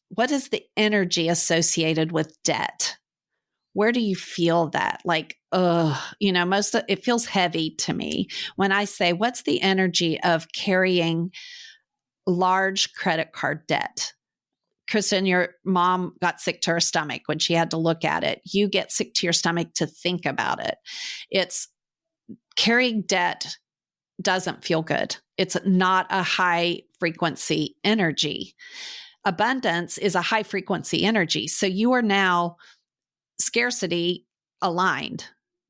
what is the energy associated with debt? Where do you feel that? Like, it feels heavy to me when I say, what's the energy of carrying large credit card debt? Kristen, your mom got sick to her stomach when she had to look at it. You get sick to your stomach to think about it. It's carrying debt doesn't feel good. It's not a high frequency energy. Abundance is a high frequency energy. So you are now scarcity aligned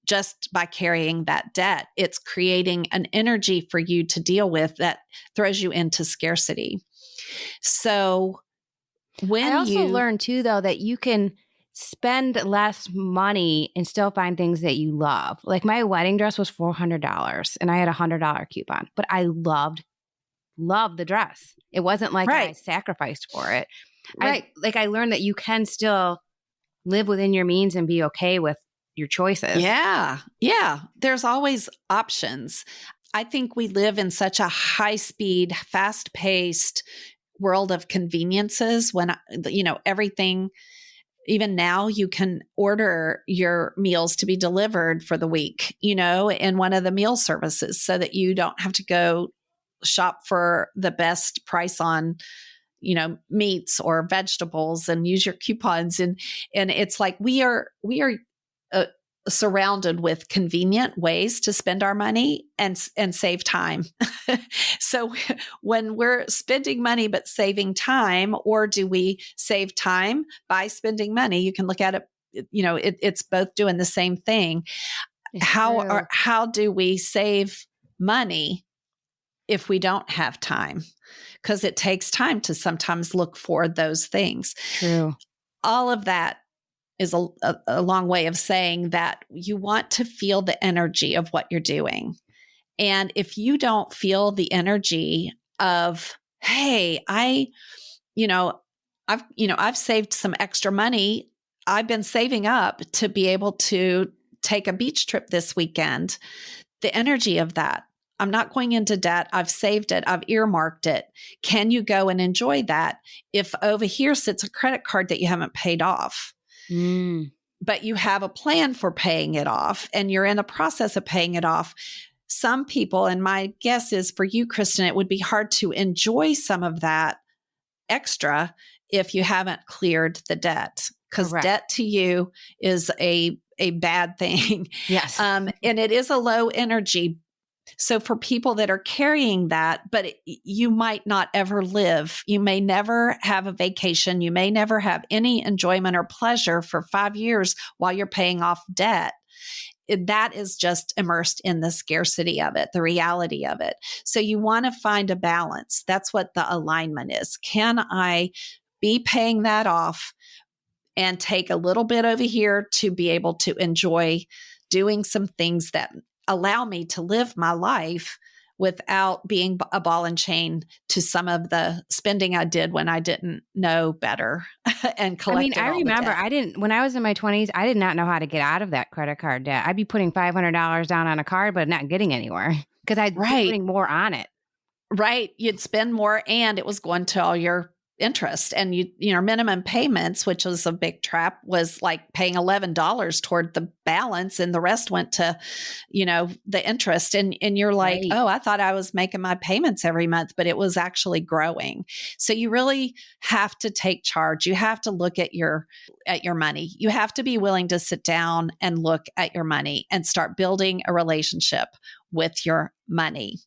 just by carrying that debt. It's creating an energy for you to deal with that throws you into scarcity. So I also learned too, though, that you can spend less money and still find things that you love. Like my wedding dress was $400 and I had a $100 coupon, but I loved the dress. It wasn't like I sacrificed for it. Right. I learned that you can still live within your means and be okay with your choices. Yeah. Yeah. There's always options. I think we live in such a high speed, fast paced world of conveniences when, everything, even now you can order your meals to be delivered for the week, in one of the meal services so that you don't have to go shop for the best price on, meats or vegetables and use your coupons. And it's like we are surrounded with convenient ways to spend our money and save time. So when we're spending money but saving time, or do we save time by spending money? You can look at it, it's both doing the same thing. How do we save money if we don't have time? Because it takes time to sometimes look for those things. True. All of that is a long way of saying that you want to feel the energy of what you're doing. And if you don't feel the energy of, hey, I've saved some extra money. I've been saving up to be able to take a beach trip this weekend. The energy of that. I'm not going into debt. I've saved it. I've earmarked it. Can you go and enjoy that if over here sits a credit card that you haven't paid off? But you have a plan for paying it off and you're in the process of paying it off. Some people, and my guess is for you, Kristen, it would be hard to enjoy some of that extra if you haven't cleared the debt, because debt to you is a bad thing. Yes. And it is a low energy. So for people that are carrying that, but you might not ever live, you may never have a vacation, you may never have any enjoyment or pleasure for 5 years while you're paying off debt. That is just immersed in the scarcity of it, the reality of it. So you want to find a balance. That's what the alignment is. Can I be paying that off and take a little bit over here to be able to enjoy doing some things that allow me to live my life without being a ball and chain to some of the spending I did when I didn't know better and collected I remember when I was in my 20s, I did not know how to get out of that credit card debt. I'd be putting $500 down on a card, but not getting anywhere because I'd be putting more on it. Right. You'd spend more and it was going to all your interest, and minimum payments, which was a big trap, was like paying $11 toward the balance and the rest went to, the interest. And you're like, oh, I thought I was making my payments every month, but it was actually growing. So you really have to take charge. You have to look at your money. You have to be willing to sit down and look at your money and start building a relationship with your money.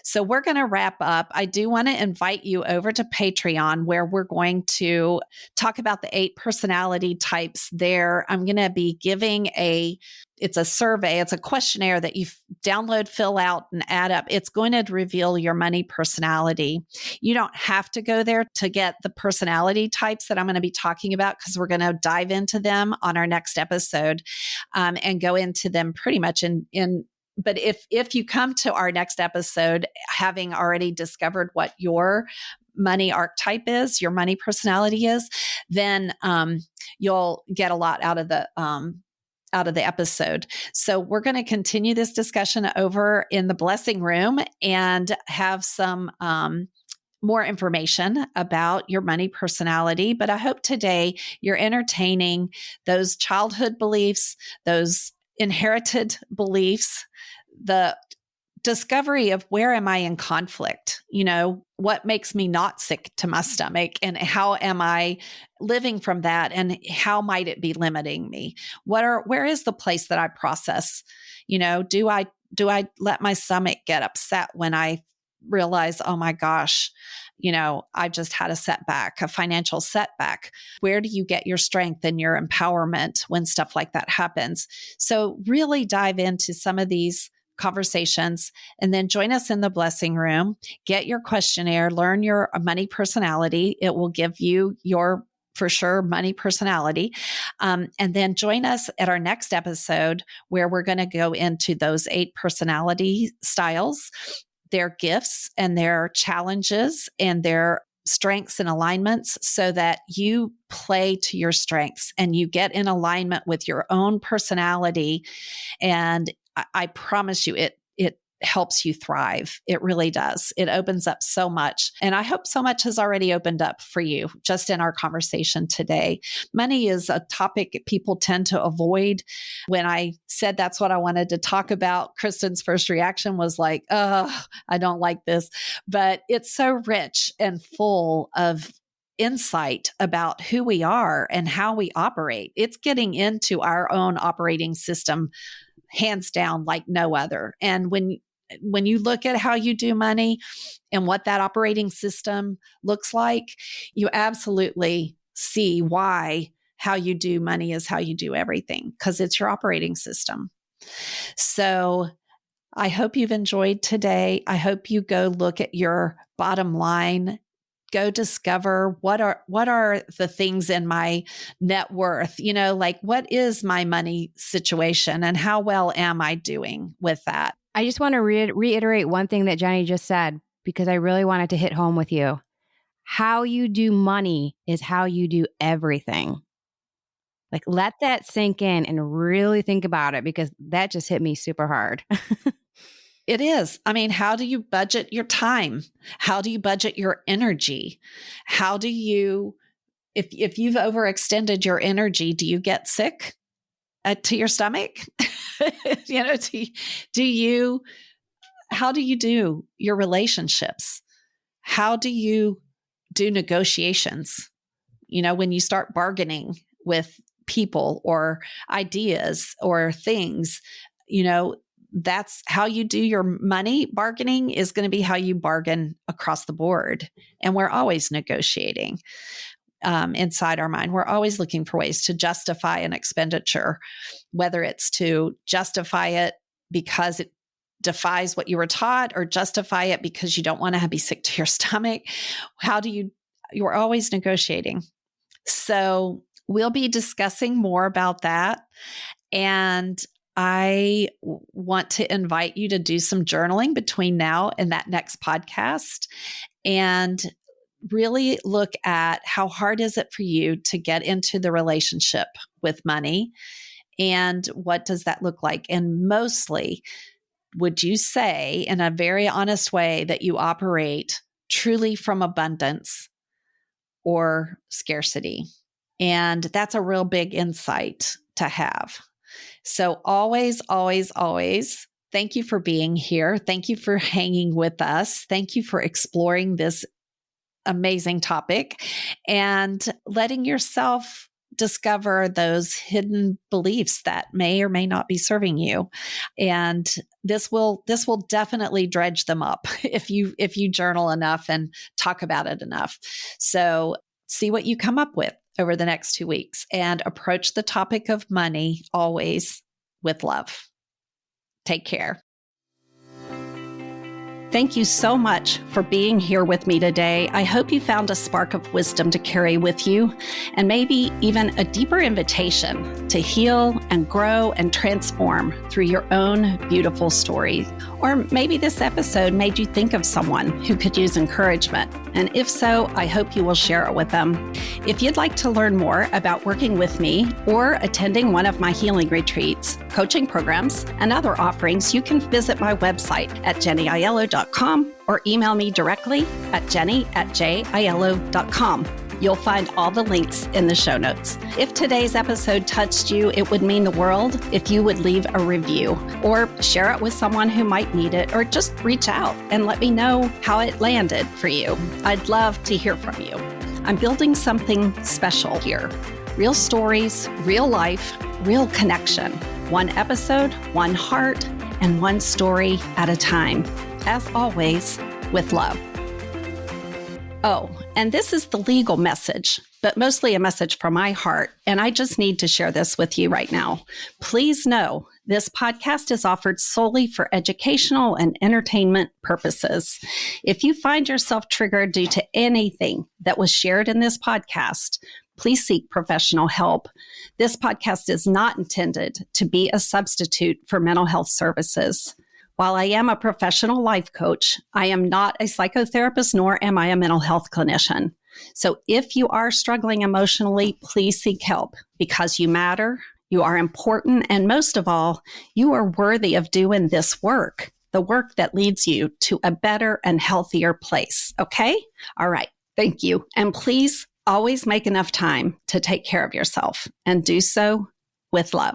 So we're going to wrap up. I do want to invite you over to Patreon, where we're going to talk about the 8 personality types there. I'm going to be giving it's a survey. It's a questionnaire that you download, fill out, and add up. It's going to reveal your money personality. You don't have to go there to get the personality types that I'm going to be talking about, because we're going to dive into them on our next episode and go into them pretty much in but if you come to our next episode having already discovered what your money archetype is, your money personality is, then you'll get a lot out of the episode. So we're going to continue this discussion over in the blessing room and have some more information about your money personality. But I hope today you're entertaining those childhood beliefs, those inherited beliefs, the discovery of where am I in conflict? What makes me not sick to my stomach, and how am I living from that, and how might it be limiting me? Where is the place that I process? Do I let my stomach get upset when I realize, oh my gosh, I just had a setback, a financial setback? Where do you get your strength and your empowerment when stuff like that happens? So really dive into some of these conversations, and then join us in the blessing room. Get your questionnaire, learn your money personality. It will give you your, for sure, money personality. And then join us at our next episode, where we're going to go into those 8 personality styles, their gifts and their challenges and their strengths and alignments, so that you play to your strengths and you get in alignment with your own personality. And I promise you, it helps you thrive. It really does. It opens up so much. And I hope so much has already opened up for you just in our conversation today. Money is a topic people tend to avoid. When I said that's what I wanted to talk about, Kristen's first reaction was like, oh, I don't like this. But it's so rich and full of insight about who we are and how we operate. It's getting into our own operating system, hands down, like no other. And when you look at how you do money and what that operating system looks like, you absolutely see why how you do money is how you do everything, because it's your operating system. So I hope you've enjoyed today. I hope you go look at your bottom line. Go discover what are the things in my net worth, like what is my money situation and how well am I doing with that? I just want to reiterate one thing that Jenny just said, because I really wanted to hit home with you. How you do money is how you do everything. Like, let that sink in and really think about it, because that just hit me super hard. It is. I mean, how do you budget your time? How do you budget your energy? How do you, if you've overextended your energy, do you get sick to your stomach? How do you do your relationships? How do you do negotiations? When you start bargaining with people or ideas or things, that's how you do your money. Bargaining is going to be how you bargain across the board. And we're always negotiating inside our mind. We're always looking for ways to justify an expenditure, whether it's to justify it because it defies what you were taught, or justify it because you don't want to be sick to your stomach. You're always negotiating. So we'll be discussing more about that. And I want to invite you to do some journaling between now and that next podcast, and really look at how hard is it for you to get into the relationship with money, and what does that look like? And mostly, would you say in a very honest way that you operate truly from abundance or scarcity? And that's a real big insight to have. So always, always, always, thank you for being here. Thank you for hanging with us. Thank you for exploring this amazing topic and letting yourself discover those hidden beliefs that may or may not be serving you. And this will definitely dredge them up if you journal enough and talk about it enough. So see what you come up with over the next 2 weeks, and approach the topic of money always with love. Take care. Thank you so much for being here with me today. I hope you found a spark of wisdom to carry with you, and maybe even a deeper invitation to heal and grow and transform through your own beautiful story. Or maybe this episode made you think of someone who could use encouragement. And if so, I hope you will share it with them. If you'd like to learn more about working with me or attending one of my healing retreats, coaching programs, and other offerings, you can visit my website at jennyaiello.com or email me directly at jenny@jaiello.com. You'll find all the links in the show notes. If today's episode touched you, it would mean the world if you would leave a review or share it with someone who might need it, or just reach out and let me know how it landed for you. I'd love to hear from you. I'm building something special here. Real stories, real life, real connection. One episode, one heart, and one story at a time. As always, with love. Oh, and this is the legal message, but mostly a message from my heart, and I just need to share this with you right now. Please know this podcast is offered solely for educational and entertainment purposes. If you find yourself triggered due to anything that was shared in this podcast, please seek professional help. This podcast is not intended to be a substitute for mental health services. While I am a professional life coach, I am not a psychotherapist, nor am I a mental health clinician. So if you are struggling emotionally, please seek help, because you matter, you are important, and most of all, you are worthy of doing this work, the work that leads you to a better and healthier place. Okay? All right. Thank you. And please always make enough time to take care of yourself, and do so with love.